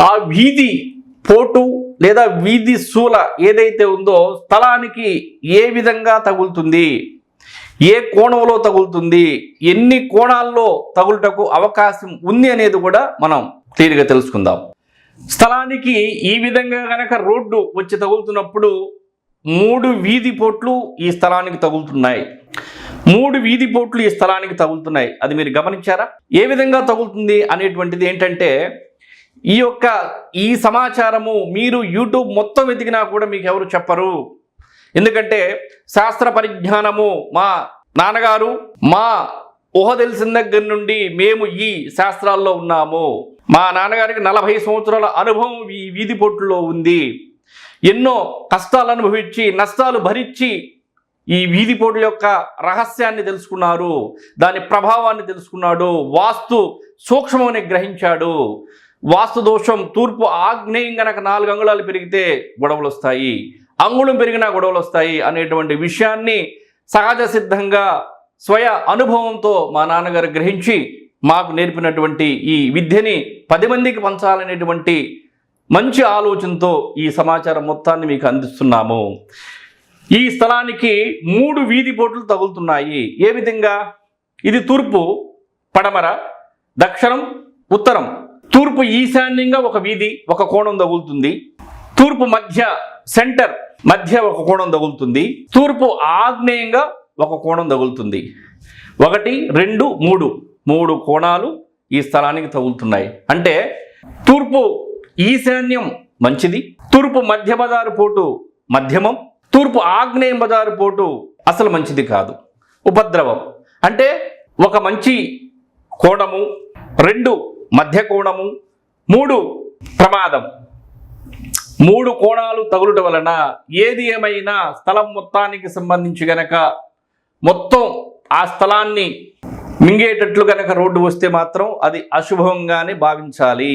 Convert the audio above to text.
ఆ వీధి పోటు లేదా వీధి శూల ఏదైతే ఉందో స్థలానికి ఏ విధంగా తగులుతుంది, ఏ కోణంలో తగులుతుంది, ఎన్ని కోణాల్లో తగులుటకు అవకాశం ఉంది అనేది కూడా మనం క్లియర్గా తెలుసుకుందాం. స్థలానికి ఈ విధంగా గనక రోడ్డు వచ్చి తగులుతున్నప్పుడు 3 వీధి పోట్లు ఈ స్థలానికి తగులుతున్నాయి. 3 వీధి పోట్లు ఈ స్థలానికి తగులుతున్నాయి. అది మీరు గమనించారా? ఏ విధంగా తగులుతుంది అనేటువంటిది ఏంటంటే, ఈ సమాచారము మీరు యూట్యూబ్ మొత్తం వెతికినా కూడా మీకు ఎవరు చెప్పరు. ఎందుకంటే శాస్త్ర పరిజ్ఞానము మా నాన్నగారు, మా ఊహ తెలిసిన దగ్గర నుండి మేము ఈ శాస్త్రాల్లో ఉన్నాము. మా నాన్నగారికి 40 సంవత్సరాల అనుభవం ఈ వీధి పొట్టులో ఉంది. ఎన్నో కష్టాలు అనుభవించి నష్టాలు భరించి ఈ వీధి పోట్ల యొక్క రహస్యాన్ని తెలుసుకున్నారు, దాని ప్రభావాన్ని తెలుసుకున్నాడు, వాస్తు సూక్ష్మమని గ్రహించాడు. వాస్తు దోషం తూర్పు ఆగ్నేయం గనక 4 అంగుళాలు పెరిగితే గొడవలు వస్తాయి, అంగుళం పెరిగినా గొడవలు వస్తాయి అనేటువంటి విషయాన్ని సహజ సిద్ధంగా స్వయ అనుభవంతో మా నాన్నగారు గ్రహించి మాకు నేర్పినటువంటి ఈ విద్యని 10 మందికి పంచాలనేటువంటి మంచి ఆలోచనతో ఈ సమాచారం మొత్తాన్ని మీకు అందిస్తున్నాము. ఈ స్థలానికి 3 వీధి పోట్లు తగులుతున్నాయి. ఏ విధంగా? ఇది తూర్పు, పడమర, దక్షిణం, ఉత్తరం. తూర్పు ఈశాన్యంగా ఒక వీధి, ఒక కోణం తగులుతుంది. తూర్పు మధ్య సెంటర్ మధ్య ఒక కోణం తగులుతుంది. తూర్పు ఆగ్నేయంగా ఒక కోణం తగులుతుంది. 1, 2, 3 కోణాలు ఈ స్థలానికి తగులుతున్నాయి. అంటే తూర్పు ఈశాన్యం మంచిది, తూర్పు మధ్య బజారు పోటు మధ్యమం, తూర్పు ఆగ్నేయం బజారు పోటు అసలు మంచిది కాదు, ఉపద్రవం. అంటే ఒక మంచి కోణము, 2 మధ్య కోణము, 3 ప్రమాదం. 3 కోణాలు తగులుట వలన ఏది ఏమైనా స్థలం మొత్తానికి సంబంధించి గనక మొత్తం ఆ స్థలాన్ని మింగేటట్లు గనక రోడ్డు వస్తే మాత్రం అది అశుభంగానే భావించాలి.